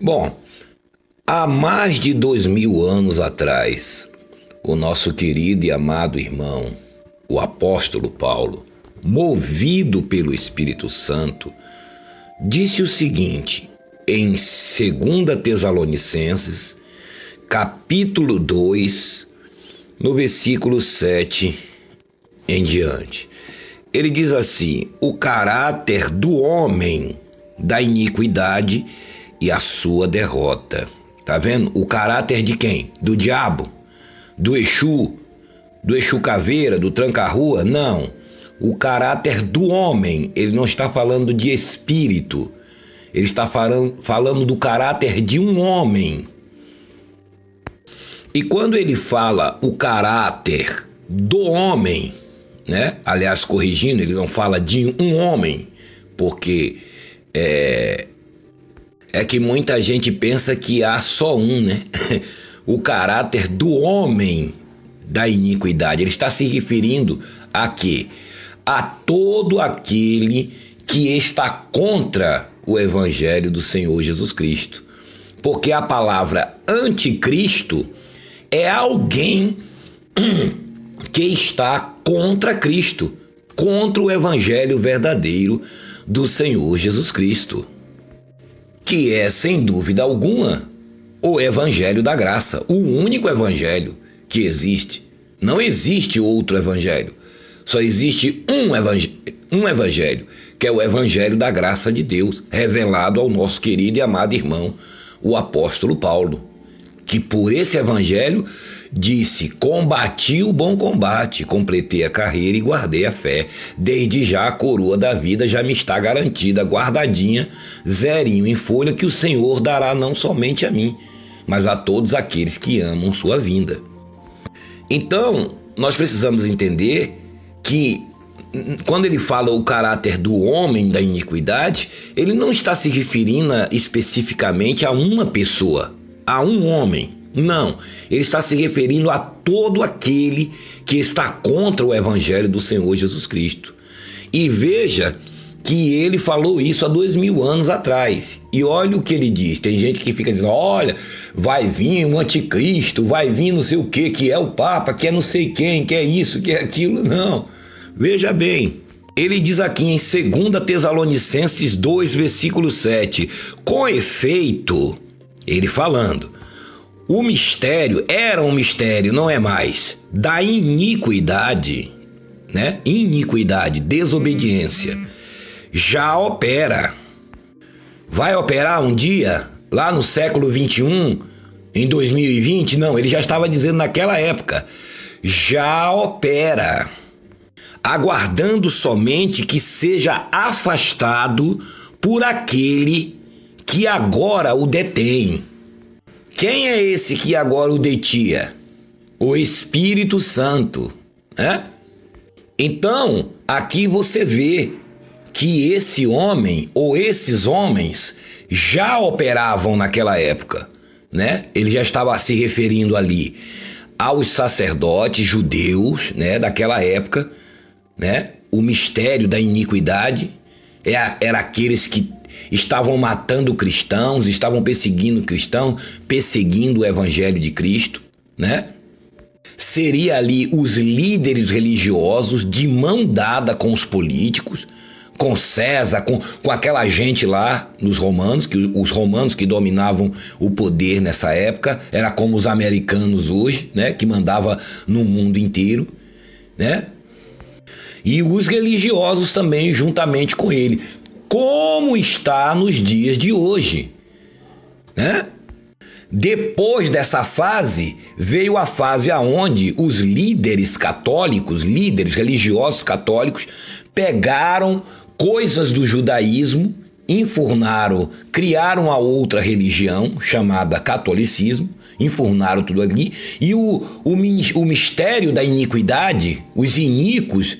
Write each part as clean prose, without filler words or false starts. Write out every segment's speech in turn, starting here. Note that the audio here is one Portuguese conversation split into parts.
Bom, há mais de 2000 anos atrás, o nosso querido e amado irmão, o apóstolo Paulo, movido pelo Espírito Santo, disse o seguinte em 2 Tessalonicenses, capítulo 2, no versículo 7 em diante. Ele diz assim: o caráter do homem da iniquidade e a sua derrota. Tá vendo? O caráter de quem? Do diabo? Do Exu caveira, do tranca-rua? Não. O caráter do homem. Ele não está falando de espírito. Ele está falando do caráter de um homem. E quando ele fala o caráter do homem, né? Aliás, corrigindo, ele não fala de um homem, porque é que muita gente pensa que há só um, né? O caráter do homem da iniquidade. Ele está se referindo a quê? A todo aquele que está contra o evangelho do Senhor Jesus Cristo. Porque a palavra anticristo é alguém que está contra Cristo, contra o evangelho verdadeiro do Senhor Jesus Cristo, que é, sem dúvida alguma, o evangelho da graça, o único evangelho que existe. Não existe outro evangelho, só existe um evangelho, que é o evangelho da graça de Deus, revelado ao nosso querido e amado irmão, o apóstolo Paulo, que por esse evangelho disse: combati o bom combate, completei a carreira e guardei a fé. Desde já a coroa da vida já me está garantida, guardadinha, zerinho em folha, que o Senhor dará não somente a mim, mas a todos aqueles que amam sua vinda. Então, nós precisamos entender que quando ele fala o caráter do homem da iniquidade, ele não está se referindo especificamente a uma pessoa, a um homem. Não, ele está se referindo a todo aquele que está contra o evangelho do Senhor Jesus Cristo. E veja que ele falou isso há 2000 anos atrás. E olha o que ele diz. Tem gente que fica dizendo: olha, vai vir um anticristo, vai vir não sei o que é o Papa, que é não sei quem, que é isso, que é aquilo. Não, veja bem. Ele diz aqui em 2 Tessalonicenses 2, versículo 7, com efeito, ele falando, o mistério, era um mistério, não é mais, da iniquidade, né? Iniquidade, desobediência, já opera. Vai operar um dia, lá no século 21, em 2020? Não, ele já estava dizendo naquela época, já opera, aguardando somente que seja afastado por aquele que agora o detém. Quem é esse que agora o detinha? O Espírito Santo, né? Então, aqui você vê que esse homem ou esses homens já operavam naquela época, né? Ele já estava se referindo ali aos sacerdotes judeus, né, daquela época, né? O mistério da iniquidade era aqueles que estavam matando cristãos, estavam perseguindo cristãos, perseguindo o evangelho de Cristo, né? Seria ali os líderes religiosos de mão dada com os políticos, com César, com aquela gente lá nos romanos, que os romanos que dominavam o poder nessa época, era como os americanos hoje, né, que mandava no mundo inteiro, né? E os religiosos também juntamente com ele, como está nos dias de hoje, né? Depois dessa fase, veio a fase aonde os líderes católicos, líderes religiosos católicos, pegaram coisas do judaísmo, enfurnaram, criaram a outra religião chamada catolicismo, enfurnaram tudo ali, e o mistério da iniquidade, os iníquos,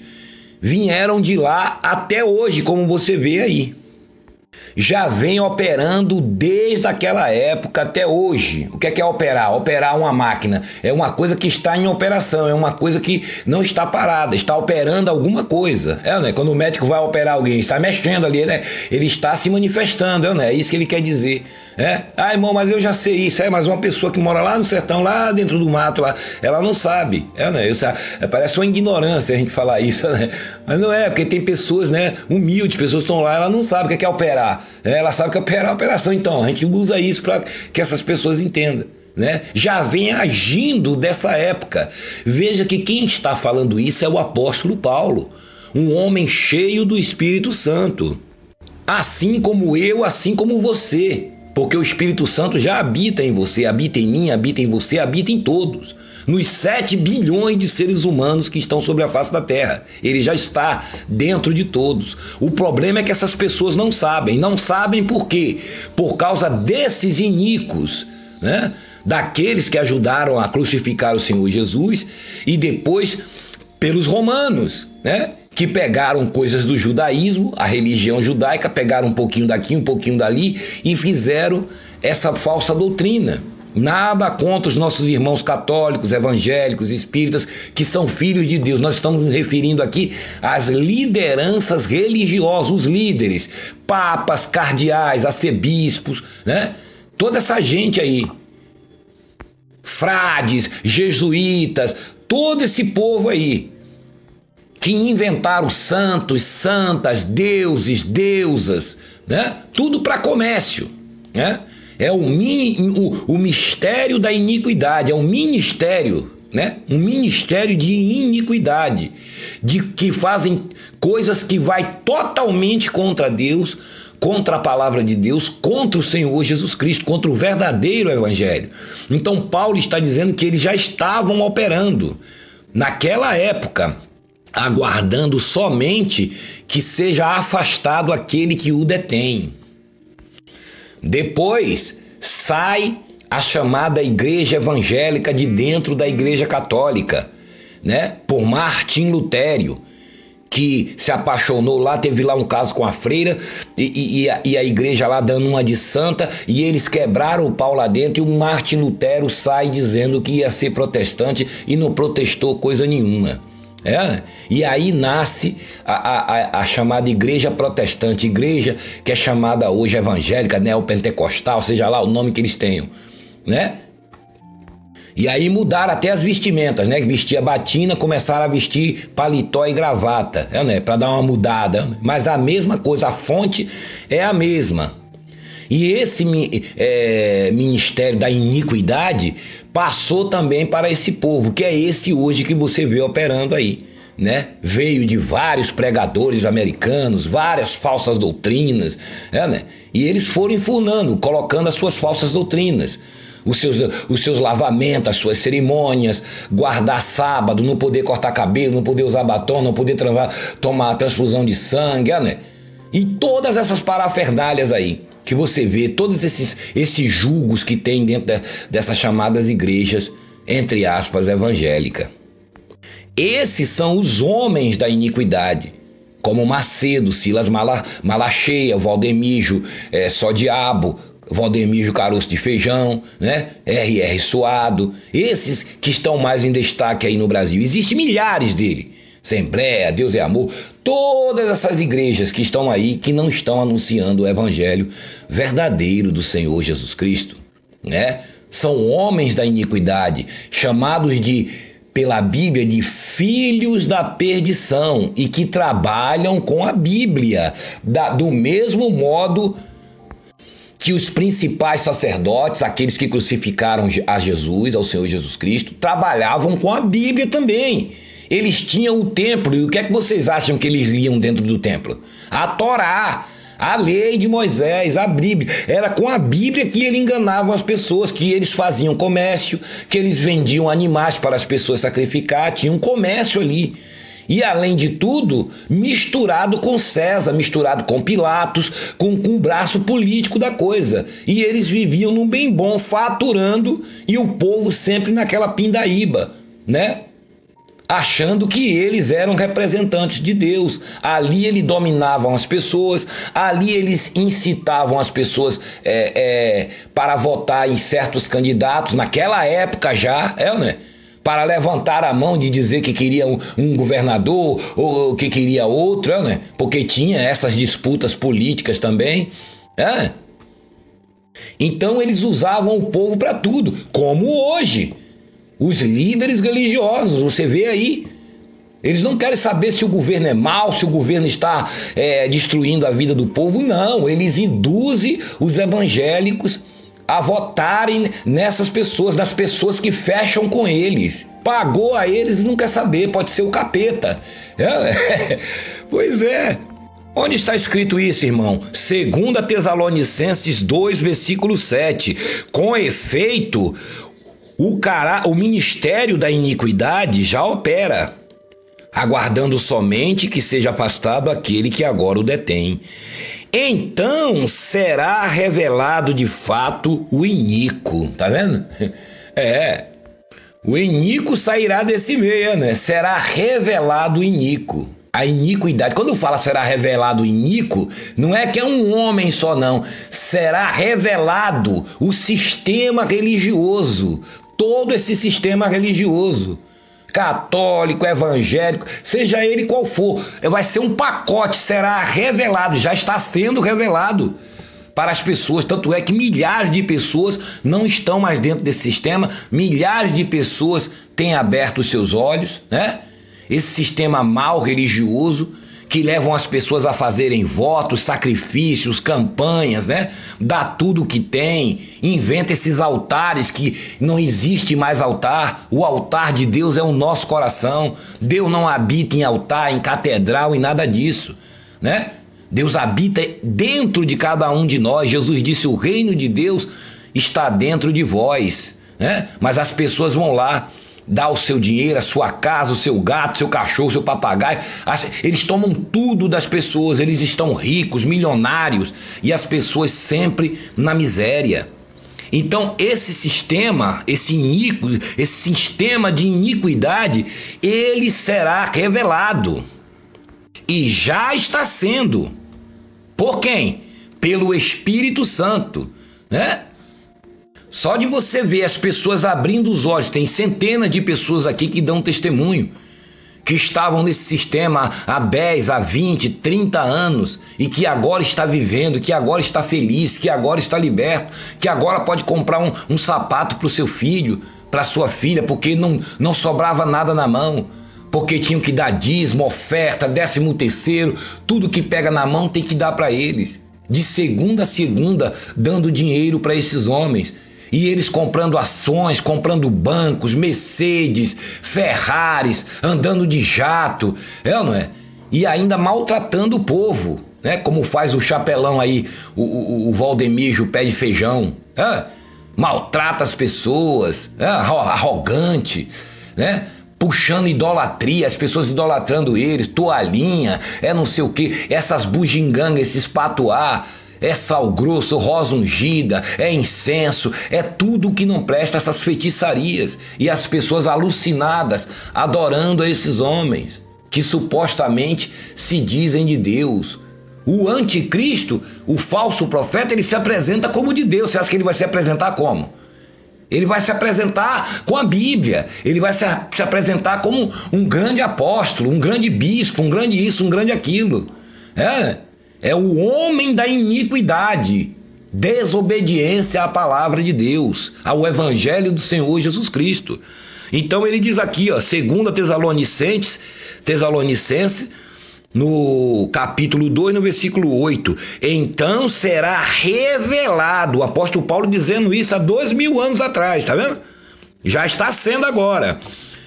vieram de lá até hoje, como você vê aí. já vem operando desde aquela época até hoje. O que é operar? Operar uma máquina é uma coisa que está em operação, é uma coisa que não está parada, está operando alguma coisa. Né? Quando o médico vai operar alguém, está mexendo ali, né? Ele está se manifestando, né? É isso que ele quer dizer. Ah, irmão, mas eu já sei isso. Mas uma pessoa que mora lá no sertão, lá dentro do mato, lá, ela não sabe. Né? Parece uma ignorância a gente falar isso, né? Mas não é, porque tem pessoas, né, humildes, pessoas que estão lá, ela não sabe o que é operar. Ela sabe que é operar a operação. Então, a gente usa isso para que essas pessoas entendam. Né? Já vem agindo dessa época. Veja que quem está falando isso é o apóstolo Paulo, um homem cheio do Espírito Santo. Assim como eu, assim como você. Porque o Espírito Santo já habita em você, habita em mim, habita em você, habita em todos. Nos 7 bilhões de seres humanos que estão sobre a face da Terra. Ele já está dentro de todos. O problema é que essas pessoas não sabem. Não sabem por quê? Por causa desses iníquos, né? Daqueles que ajudaram a crucificar o Senhor Jesus e depois pelos romanos, né? Que pegaram coisas do judaísmo, a religião judaica, pegaram um pouquinho daqui, um pouquinho dali e fizeram essa falsa doutrina. Nada contra os nossos irmãos católicos, evangélicos, espíritas, que são filhos de Deus. Nós estamos nos referindo aqui às lideranças religiosas, os líderes, papas, cardeais, arcebispos, né? Toda essa gente aí, frades, jesuítas, todo esse povo aí, que inventaram santos, santas, deuses, deusas, né? Tudo para comércio, né? É o mistério da iniquidade, é um ministério, né? Um ministério de iniquidade, de que fazem coisas que vai totalmente contra Deus, contra a palavra de Deus, contra o Senhor Jesus Cristo, contra o verdadeiro evangelho. Então Paulo está dizendo que eles já estavam operando naquela época, aguardando somente que seja afastado aquele que o detém. Depois sai a chamada igreja evangélica de dentro da igreja católica, né? Por Martim Lutério, que se apaixonou lá, teve lá um caso com a freira e a igreja lá dando uma de santa, e eles quebraram o pau lá dentro, e o Martim Lutero sai dizendo que ia ser protestante e não protestou coisa nenhuma. E aí nasce a chamada igreja protestante, igreja que é chamada hoje evangélica, neopentecostal, seja lá o nome que eles tenham, né? E aí mudaram até as vestimentas, né? Vestia batina, começaram a vestir paletó e gravata, né? Para dar uma mudada, mas a mesma coisa, a fonte é a mesma. E esse ministério da iniquidade passou também para esse povo, que é esse hoje que você vê operando aí, né? Veio de vários pregadores americanos, várias falsas doutrinas, né? E eles foram enfurnando, colocando as suas falsas doutrinas, os seus lavamentos, as suas cerimônias, guardar sábado, não poder cortar cabelo, não poder usar batom, não poder tomar transfusão de sangue, né? E todas essas parafernálias aí que você vê, todos esses julgos que tem dentro dessas chamadas igrejas, entre aspas, evangélica. Esses são os homens da iniquidade, como Macedo, Silas Malacheia, Valdemijo, Só Diabo, Valdemijo Caroço de Feijão, né? R.R. Suado, esses que estão mais em destaque aí no Brasil. Existem milhares dele. Assembleia, Deus é Amor, todas essas igrejas que estão aí, que não estão anunciando o evangelho verdadeiro do Senhor Jesus Cristo, né? São homens da iniquidade, chamados pela Bíblia de filhos da perdição, e que trabalham com a Bíblia, do mesmo modo que os principais sacerdotes, aqueles que crucificaram a Jesus, ao Senhor Jesus Cristo, trabalhavam com a Bíblia também. Eles tinham o templo, e o que é que vocês acham que eles liam dentro do templo? A Torá, a lei de Moisés, a Bíblia. Era com a Bíblia que eles enganavam as pessoas, que eles faziam comércio, que eles vendiam animais para as pessoas sacrificar, tinha um comércio ali. E além de tudo, misturado com César, misturado com Pilatos, com o braço político da coisa. E eles viviam num bem bom, faturando, e o povo sempre naquela pindaíba, né? achando que eles eram representantes de Deus. Ali eles dominavam as pessoas, ali eles incitavam as pessoas para votar em certos candidatos, naquela época já, né? Para levantar a mão de dizer que queria um governador ou que queria outro, né? Porque tinha essas disputas políticas também, né? Então eles usavam o povo para tudo, como hoje. Os líderes religiosos, você vê aí, eles não querem saber se o governo é mau, se o governo está destruindo a vida do povo, não. Eles induzem os evangélicos a votarem nessas pessoas, nas pessoas que fecham com eles. Pagou a eles, não quer saber, pode ser o capeta. Pois é. Onde está escrito isso, irmão? 2 Tessalonicenses 2, versículo 7. Com efeito, o ministério da iniquidade já opera, aguardando somente que seja afastado aquele que agora o detém. Então será revelado de fato o iníquo, tá vendo? O iníquo sairá desse meio, né? Será revelado o iníquo. A iniquidade, quando fala será revelado o iníquo, não é que é um homem só não, será revelado o sistema religioso, todo esse sistema religioso, católico, evangélico, seja ele qual for, vai ser um pacote, será revelado, já está sendo revelado para as pessoas, tanto é que milhares de pessoas não estão mais dentro desse sistema, milhares de pessoas têm aberto os seus olhos, né? Esse sistema mal religioso que levam as pessoas a fazerem votos, sacrifícios, campanhas, né? Dá tudo o que tem, inventa esses altares que não existe mais altar. O altar de Deus é o nosso coração. Deus não habita em altar, em catedral, em nada disso, né? Deus habita dentro de cada um de nós. Jesus disse: o reino de Deus está dentro de vós, né? Mas as pessoas vão lá, dá o seu dinheiro, a sua casa, o seu gato, seu cachorro, seu papagaio. Eles tomam tudo das pessoas, eles estão ricos, milionários, e as pessoas sempre na miséria. Então esse sistema, esse sistema de iniquidade, ele será revelado. E já está sendo. Por quem? Pelo Espírito Santo, né? Só de você ver as pessoas abrindo os olhos, tem centenas de pessoas aqui que dão testemunho, que estavam nesse sistema há 10, há 20, 30 anos e que agora está vivendo, que agora está feliz, que agora está liberto, que agora pode comprar um sapato para o seu filho, para a sua filha, porque não sobrava nada na mão, porque tinham que dar dízimo, oferta, 13º, tudo que pega na mão tem que dar para eles, de segunda a segunda, dando dinheiro para esses homens. E eles comprando ações, comprando bancos, Mercedes, Ferraris, andando de jato, não é? E ainda maltratando o povo, né? Como faz o chapelão aí, o Valdemir, o pé de feijão, maltrata as pessoas, arrogante, né? Puxando idolatria, as pessoas idolatrando eles, toalhinha, não sei o que, essas bugigangas, esses patuá, é sal grosso, rosa ungida, é incenso, é tudo que não presta, essas feitiçarias. E as pessoas alucinadas, adorando a esses homens, que supostamente se dizem de Deus. O anticristo, o falso profeta, ele se apresenta como de Deus. Você acha que ele vai se apresentar como? Ele vai se apresentar com a Bíblia, ele vai se apresentar como um grande apóstolo, um grande bispo, um grande isso, um grande aquilo. É o homem da iniquidade, desobediência à palavra de Deus, ao evangelho do Senhor Jesus Cristo. Então ele diz aqui, 2 Tessalonicenses, no capítulo 2, no versículo 8, então será revelado, o apóstolo Paulo dizendo isso há 2000 anos atrás, tá vendo? Já está sendo agora,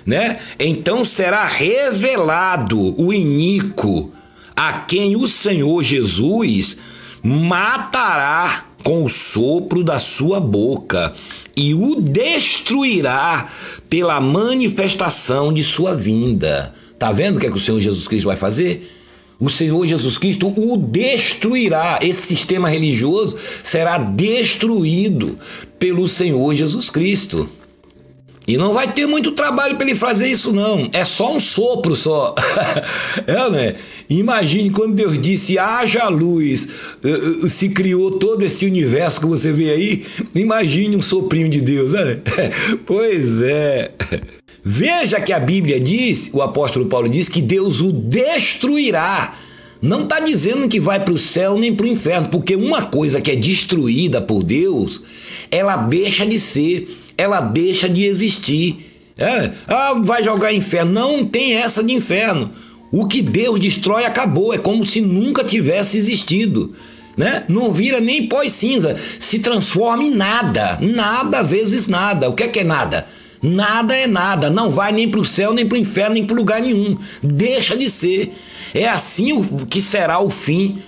né? Então será revelado o iníquo, a quem o Senhor Jesus matará com o sopro da sua boca e o destruirá pela manifestação de sua vinda. Tá vendo o que é que o Senhor Jesus Cristo vai fazer? O Senhor Jesus Cristo o destruirá. Esse sistema religioso será destruído pelo Senhor Jesus Cristo. E não vai ter muito trabalho para ele fazer isso, não. É só um sopro só. Né? Imagine quando Deus disse, haja luz, se criou todo esse universo que você vê aí. Imagine um soprinho de Deus. Né? Pois é. Veja que a Bíblia diz, o apóstolo Paulo diz, que Deus o destruirá. Não está dizendo que vai para o céu nem para o inferno, porque uma coisa que é destruída por Deus, ela deixa de ser, ela deixa de existir. Vai jogar inferno. Não tem essa de inferno. O que Deus destrói acabou, é como se nunca tivesse existido. Né? Não vira nem pó e cinza, se transforma em nada. Nada vezes nada. O que é nada? Nada é nada, não vai nem para o céu, nem para o inferno, nem para lugar nenhum. Deixa de ser. É assim que será o fim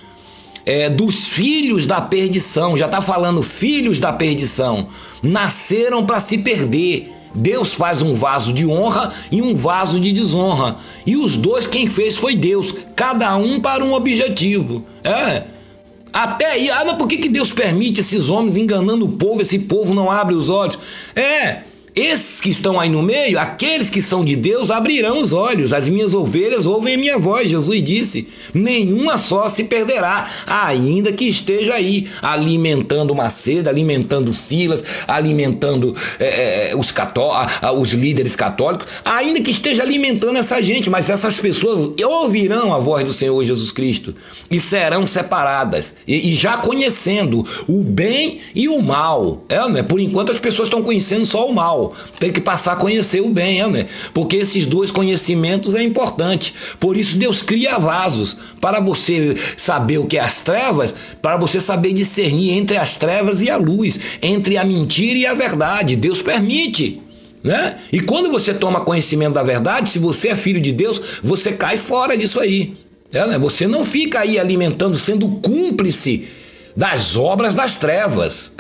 dos filhos da perdição. Já está falando filhos da perdição. Nasceram para se perder. Deus faz um vaso de honra e um vaso de desonra. E os dois quem fez foi Deus, cada um para um objetivo. Até aí, mas por que Deus permite esses homens enganando o povo? Esse povo não abre os olhos. Esses que estão aí no meio, aqueles que são de Deus, abrirão os olhos. As minhas ovelhas ouvem a minha voz, Jesus disse. Nenhuma só se perderá, ainda que esteja aí, alimentando Macedo, alimentando Silas, alimentando os líderes católicos, ainda que esteja alimentando essa gente, mas essas pessoas ouvirão a voz do Senhor Jesus Cristo e serão separadas, e já conhecendo o bem e o mal. Né? Por enquanto as pessoas estão conhecendo só o mal. Tem que passar a conhecer o bem, né? Porque esses dois conhecimentos é importante. Por isso Deus cria vasos, para você saber o que é as trevas, para você saber discernir entre as trevas e a luz, entre a mentira e a verdade. Deus permite. Né? E quando você toma conhecimento da verdade, se você é filho de Deus, você cai fora disso aí. Né? Você não fica aí alimentando, sendo cúmplice das obras das trevas.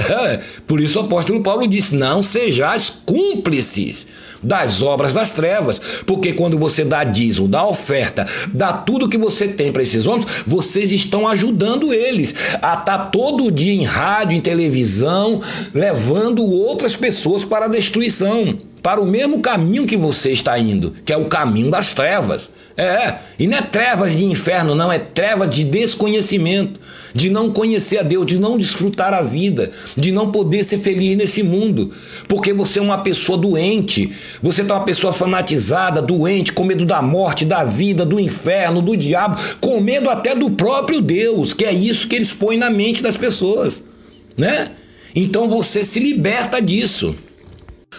Por isso o apóstolo Paulo disse, não sejais cúmplices das obras das trevas, porque quando você dá dízimo, dá oferta, dá tudo que você tem para esses homens, vocês estão ajudando eles a estar todo dia em rádio, em televisão, levando outras pessoas para a destruição, para o mesmo caminho que você está indo, que é o caminho das trevas. E não é trevas de inferno, não, é trevas de desconhecimento, de não conhecer a Deus, de não desfrutar a vida, de não poder ser feliz nesse mundo, porque você é uma pessoa doente, você está uma pessoa fanatizada, doente, com medo da morte, da vida, do inferno, do diabo, com medo até do próprio Deus, que é isso que eles põem na mente das pessoas, né? Então você se liberta disso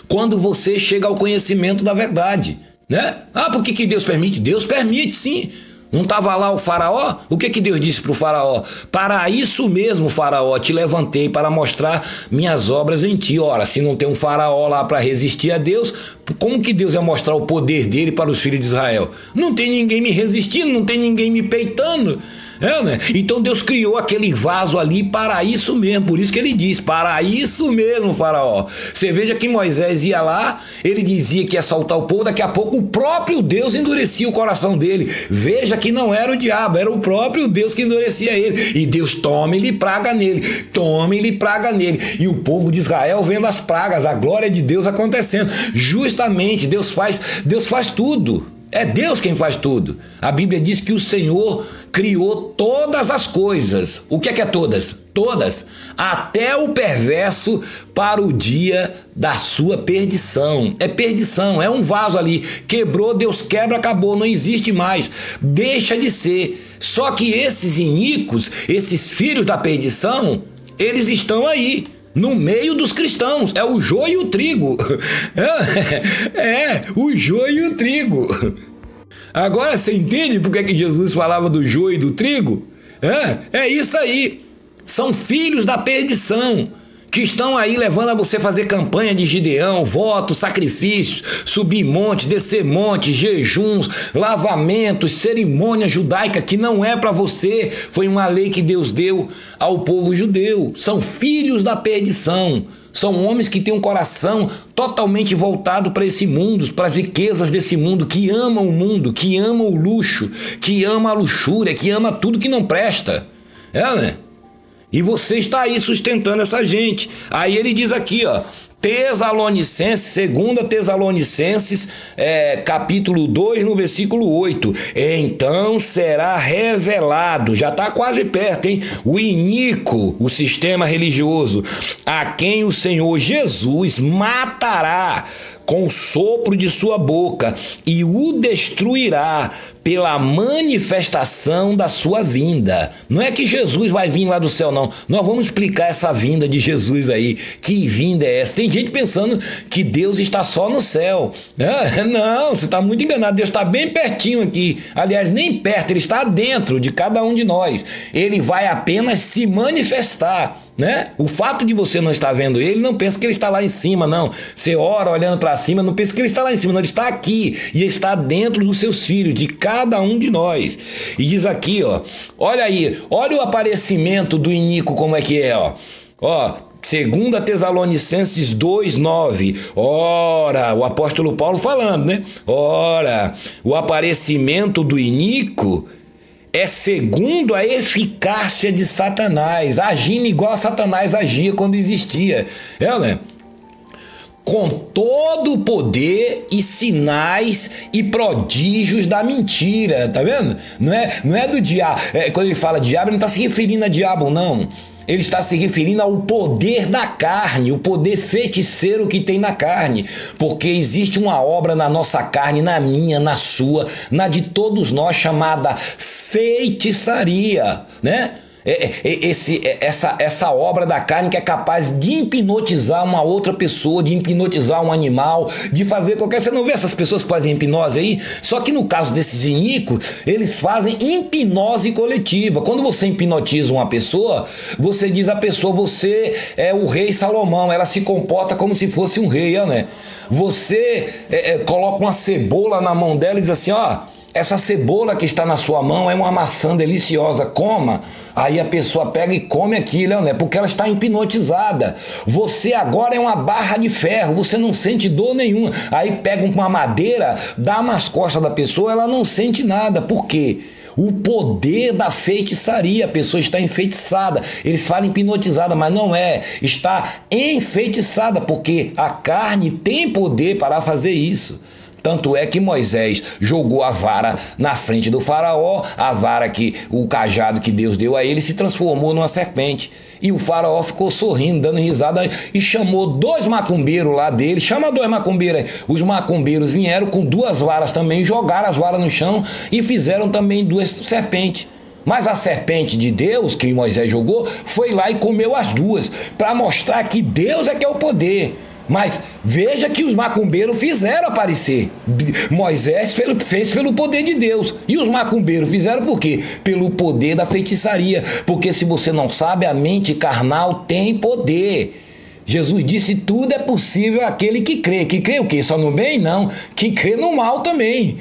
quando você chega ao conhecimento da verdade, né? Por que Deus permite? Deus permite, sim. Não estava lá o faraó? O que Deus disse para o faraó? Para isso mesmo, faraó, te levantei para mostrar minhas obras em ti. Ora, se não tem um faraó lá para resistir a Deus, como que Deus ia mostrar o poder dele para os filhos de Israel? Não tem ninguém me resistindo, não tem ninguém me peitando. Né? Então Deus criou aquele vaso ali para isso mesmo, por isso que ele diz, para isso mesmo, faraó. Você veja que Moisés ia lá, ele dizia que ia soltar o povo, daqui a pouco o próprio Deus endurecia o coração dele. Veja que não era o diabo, era o próprio Deus que endurecia ele, e Deus tome-lhe praga nele, tome-lhe praga nele, e o povo de Israel vendo as pragas, a glória de Deus acontecendo. Justamente, Deus faz tudo. É Deus quem faz tudo. A Bíblia diz que o Senhor criou todas as coisas. O que é todas? Todas. Até o perverso para o dia da sua perdição. É perdição, é um vaso ali. Quebrou, Deus quebra, acabou, não existe mais. Deixa de ser. Só que esses iníquos, esses filhos da perdição, eles estão aí. No meio dos cristãos, é o joio e o trigo. O joio e o trigo. Agora você entende por que Jesus falava do joio e do trigo? É isso aí. São filhos da perdição, que estão aí levando a você fazer campanha de Gideão, votos, sacrifícios, subir montes, descer montes, jejuns, lavamentos, cerimônia judaica que não é para você, foi uma lei que Deus deu ao povo judeu. São filhos da perdição, são homens que têm um coração totalmente voltado para esse mundo, para as riquezas desse mundo, que amam o mundo, que amam o luxo, que amam a luxúria, que amam tudo que não presta. Né? E você está aí sustentando essa gente. Aí ele diz aqui, Tesalonicenses, 2 Tesalonicenses, capítulo 2, no versículo 8. Então será revelado, já está quase perto, hein? O iníquo, o sistema religioso, a quem o Senhor Jesus matará com o sopro de sua boca e o destruirá pela manifestação da sua vinda. Não é que Jesus vai vir lá do céu, não. Nós vamos explicar essa vinda de Jesus aí. Que vinda é essa? Tem gente pensando que Deus está só no céu. Não, você está muito enganado. Deus está bem pertinho aqui. Aliás, nem perto, ele está dentro de cada um de nós. Ele vai apenas se manifestar. Né? O fato de você não estar vendo ele, não pensa que ele está lá em cima, não. Você ora olhando para cima, não pensa que ele está lá em cima, não. Ele está aqui e está dentro dos seus filhos, de cada um de nós. E diz aqui, ó, olha aí, olha o aparecimento do iníquo como é que é, ó. 2 Tesalonicenses 2:9. Ora, o apóstolo Paulo falando, né? Ora, o aparecimento do iníquo é segundo a eficácia de Satanás, agindo igual a Satanás agia quando existia. Né? Com todo o poder e sinais e prodígios da mentira, tá vendo? Não é do diabo. Quando ele fala diabo, ele não está se referindo a diabo, não. Ele está se referindo ao poder da carne, o poder feiticeiro que tem na carne, porque existe uma obra na nossa carne, na minha, na sua, na de todos nós, chamada feitiçaria, né? Essa obra da carne que é capaz de hipnotizar uma outra pessoa, de hipnotizar um animal, de fazer qualquer... Você não vê essas pessoas que fazem hipnose aí? Só que no caso desses iníquos, eles fazem hipnose coletiva. Quando você hipnotiza uma pessoa, você diz à pessoa, você é o rei Salomão, ela se comporta como se fosse um rei, né? Você coloca uma cebola na mão dela e diz assim, essa cebola que está na sua mão é uma maçã deliciosa, coma. Aí a pessoa pega e come aquilo, né? Porque ela está hipnotizada. Você agora é uma barra de ferro, você não sente dor nenhuma. Aí pega uma madeira, dá nas costas da pessoa, ela não sente nada. Por quê? O poder da feitiçaria, a pessoa está enfeitiçada. Eles falam hipnotizada, mas não é. Está enfeitiçada, porque a carne tem poder para fazer isso. Tanto é que Moisés jogou a vara na frente do faraó, a vara o cajado que Deus deu a ele se transformou numa serpente. E o faraó ficou sorrindo, dando risada e chamou 2 macumbeiros lá dele, chama 2 macumbeiros aí. Os macumbeiros vieram com 2 varas também, jogaram as varas no chão e fizeram também 2 serpentes. Mas a serpente de Deus, que Moisés jogou, foi lá e comeu as 2, para mostrar que Deus é que é o poder. Mas veja que os macumbeiros fizeram aparecer. Moisés fez pelo poder de Deus. E os macumbeiros fizeram por quê? Pelo poder da feitiçaria. Porque se você não sabe, a mente carnal tem poder. Jesus disse, tudo é possível àquele que crê. Que crê o quê? Só no bem? Não. Que crê no mal também.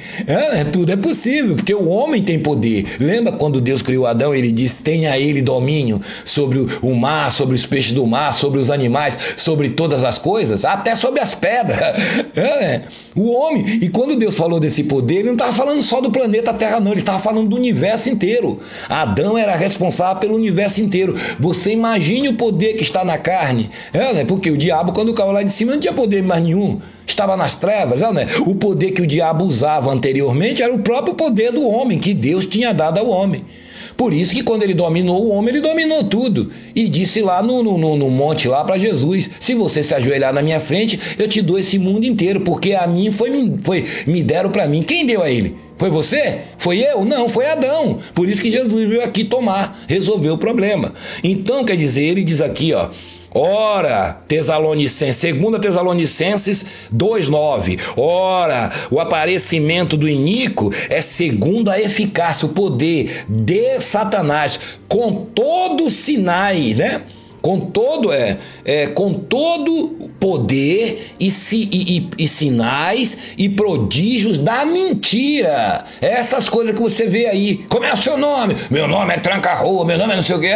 Tudo é possível, porque o homem tem poder. Lembra quando Deus criou Adão? Ele disse, tenha ele domínio sobre o mar, sobre os peixes do mar, sobre os animais, sobre todas as coisas, até sobre as pedras. O homem, e quando Deus falou desse poder, ele não estava falando só do planeta Terra, não. Ele estava falando do universo inteiro. Adão era responsável pelo universo inteiro. Você imagine o poder que está na carne. Porque o diabo, quando caiu lá de cima, não tinha poder mais nenhum, estava nas trevas. O poder que o diabo usava anteriormente era o próprio poder do homem, que Deus tinha dado ao homem. Por isso que quando ele dominou o homem, ele dominou tudo. E disse lá no monte lá para Jesus, se você se ajoelhar na minha frente, eu te dou esse mundo inteiro, porque a mim me deram para mim. Quem deu a ele? Foi você? Foi eu? Não, foi Adão. Por isso que Jesus veio aqui resolver o problema. Então, quer dizer, ele diz aqui, ora, 2 Tesalonicenses 2:9. Ora, o aparecimento do iníquo é segundo a eficácia, o poder de Satanás, com todos os sinais, né? Com todo poder e sinais e prodígios da mentira. Essas coisas que você vê aí. Como é o seu nome? Meu nome é Tranca-Rua, meu nome é não sei o quê.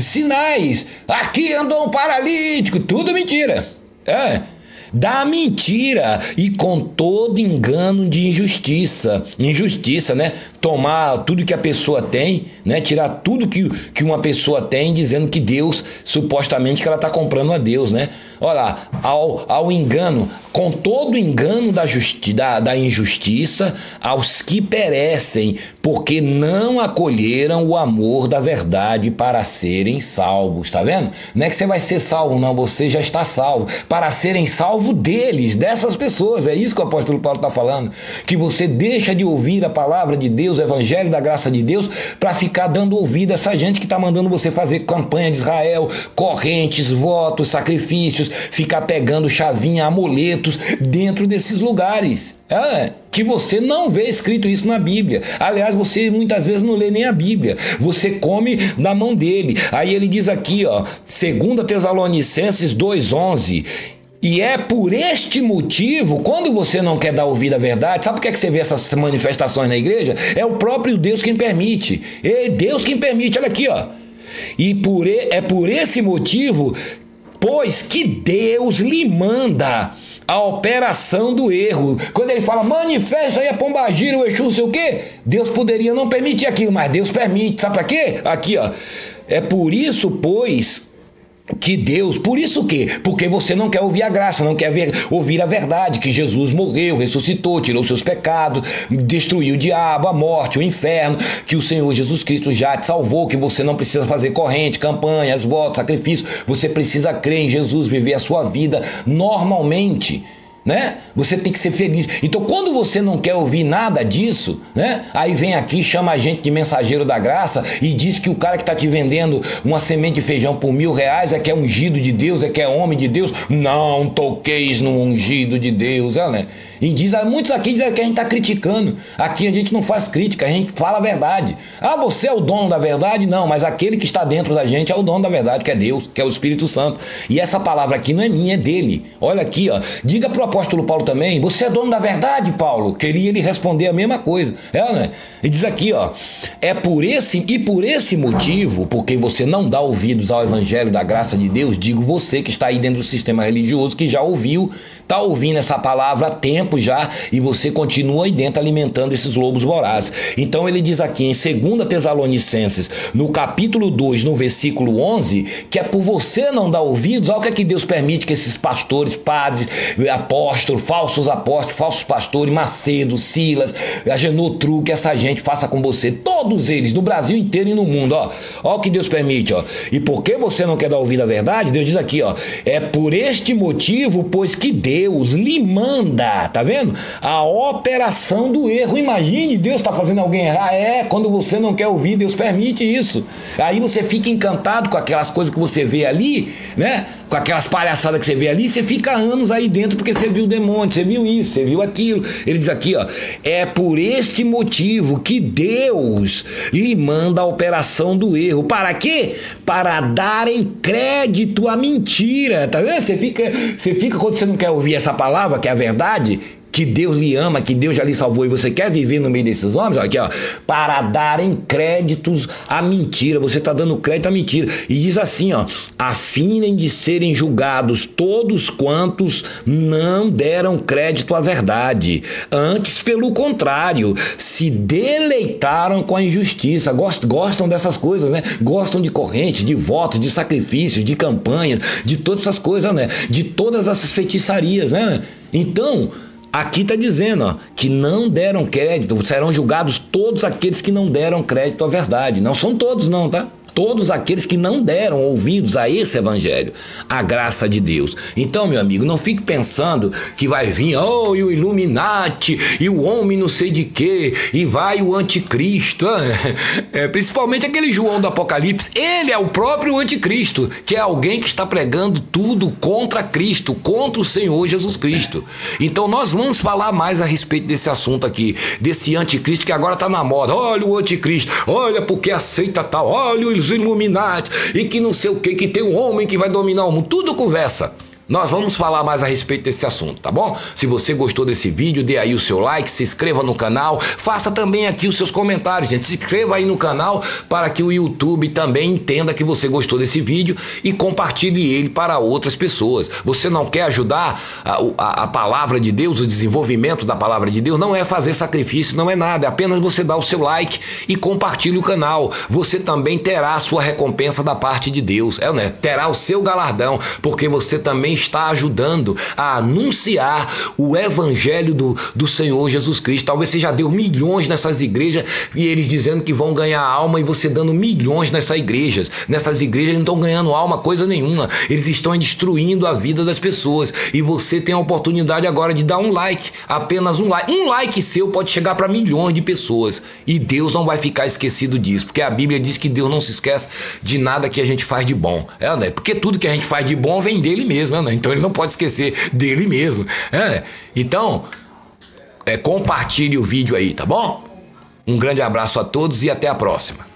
Sinais. Aqui andou um paralítico. Tudo mentira. da mentira e com todo engano de injustiça. Injustiça, né? Tomar tudo que a pessoa tem, né? Tirar tudo que uma pessoa tem, dizendo que Deus, supostamente que ela está comprando a Deus, né? Olha lá, ao engano, com todo engano da injustiça, aos que perecem, porque não acolheram o amor da verdade para serem salvos, tá vendo? Não é que você vai ser salvo, não, você já está salvo, para serem salvos deles, dessas pessoas. É isso que o apóstolo Paulo está falando, que você deixa de ouvir a palavra de Deus, o evangelho da graça de Deus, para ficar dando ouvido a essa gente que está mandando você fazer campanha de Israel, correntes, votos, sacrifícios, ficar pegando chavinha, amuletos dentro desses lugares. Que você não vê escrito isso na Bíblia. Aliás, você muitas vezes não lê nem a Bíblia. Você come da mão dele. Aí ele diz aqui, 2 Tessalonicenses 2:11. E é por este motivo, quando você não quer dar ouvido à verdade, sabe por que você vê essas manifestações na igreja? É o próprio Deus quem permite. É Deus quem permite, olha aqui, E é por esse motivo, pois que Deus lhe manda a operação do erro. Quando ele fala, manifesta aí a pombagira, o Exu, não sei o quê, Deus poderia não permitir aquilo, mas Deus permite. Sabe para quê? Aqui, é por isso, pois, que Deus, por isso o quê? Porque você não quer ouvir a graça, não quer ouvir a verdade, que Jesus morreu, ressuscitou, tirou seus pecados, destruiu o diabo, a morte, o inferno, que o Senhor Jesus Cristo já te salvou, que você não precisa fazer corrente, campanhas, votos, sacrifícios, você precisa crer em Jesus, viver a sua vida normalmente, né? Você tem que ser feliz. Então, quando você não quer ouvir nada disso, né? Aí vem aqui, chama a gente de mensageiro da graça e diz que o cara que está te vendendo uma semente de feijão por R$1.000 é que é ungido de Deus, é que é homem de Deus. Não toqueis no ungido de Deus, né? E muitos aqui dizem que a gente está criticando. Aqui a gente não faz crítica, a gente fala a verdade. Você é o dono da verdade? Não, mas aquele que está dentro da gente é o dono da verdade, que é Deus, que é o Espírito Santo. E essa palavra aqui não é minha, é dele. Olha aqui, diga pro apóstolo Paulo também, você é dono da verdade, Paulo? Queria ele responder a mesma coisa. Né? E diz aqui, é por esse motivo, porque você não dá ouvidos ao evangelho da graça de Deus, digo você que está aí dentro do sistema religioso, que já ouviu, está ouvindo essa palavra há tempo já, e você continua aí dentro alimentando esses lobos vorazes. Então ele diz aqui em 2 Tessalonicenses, no capítulo 2, no versículo 11, que é por você não dar ouvidos, olha o que é que Deus permite que esses pastores, padres, apóstolos, falsos pastores, Macedo, Silas, Agenotru, que essa gente faça com você, todos eles, no Brasil inteiro e no mundo, olha o que Deus permite, e porque você não quer dar ouvido à verdade, Deus diz aqui, é por este motivo, pois que Deus lhe manda, tá vendo? A operação do erro. Imagine, Deus está fazendo alguém errar. Quando você não quer ouvir, Deus permite isso. Aí você fica encantado com aquelas coisas que você vê ali, né? Com aquelas palhaçadas que você vê ali, você fica anos aí dentro porque você viu o demônio, você viu isso, você viu aquilo. Ele diz aqui, é por este motivo que Deus lhe manda a operação do erro. Para quê? Para darem crédito à mentira, tá vendo? Você fica quando você não quer ouvir essa palavra, que é a verdade, que Deus lhe ama, que Deus já lhe salvou e você quer viver no meio desses homens, aqui, para darem créditos à mentira. Você está dando crédito à mentira. E diz assim, a fim de serem julgados todos quantos não deram crédito à verdade. Antes, pelo contrário, se deleitaram com a injustiça. Gostam dessas coisas, né? Gostam de correntes, de votos, de sacrifícios, de campanhas, de todas essas coisas, né? De todas essas feitiçarias, né? Então, aqui está dizendo que não deram crédito, serão julgados todos aqueles que não deram crédito à verdade. Não são todos não, tá? Todos aqueles que não deram ouvidos a esse evangelho, a graça de Deus. Então, meu amigo, não fique pensando que vai vir, e o Illuminati, e o homem não sei de quê, e vai o anticristo. Principalmente aquele João do Apocalipse, ele é o próprio anticristo, que é alguém que está pregando tudo contra Cristo, contra o Senhor Jesus Cristo. Então nós vamos falar mais a respeito desse assunto aqui, desse anticristo que agora está na moda. Olha o anticristo, olha porque aceita tal, olha os Illuminati, e que não sei o que tem um homem que vai dominar o mundo. Tudo conversa. Nós vamos falar mais a respeito desse assunto, tá bom? Se você gostou desse vídeo, dê aí o seu like, se inscreva no canal, faça também aqui os seus comentários, gente. Se inscreva aí no canal para que o YouTube também entenda que você gostou desse vídeo e compartilhe ele para outras pessoas. Você não quer ajudar a palavra de Deus, o desenvolvimento da palavra de Deus? Não é fazer sacrifício, não é nada, é apenas você dar o seu like e compartilhe o canal. Você também terá a sua recompensa da parte de Deus, né? Terá o seu galardão, porque você também está ajudando a anunciar o evangelho do Senhor Jesus Cristo. Talvez você já deu milhões nessas igrejas e eles dizendo que vão ganhar alma e você dando milhões nessas igrejas. Nessas igrejas não estão ganhando alma coisa nenhuma. Eles estão destruindo a vida das pessoas e você tem a oportunidade agora de dar um like, apenas um like. Um like seu pode chegar para milhões de pessoas e Deus não vai ficar esquecido disso, porque a Bíblia diz que Deus não se esquece de nada que a gente faz de bom, né? Porque tudo que a gente faz de bom vem dele mesmo, né? Então ele não pode esquecer dele mesmo, né? Então, compartilhe o vídeo aí, tá bom? Um grande abraço a todos e até a próxima.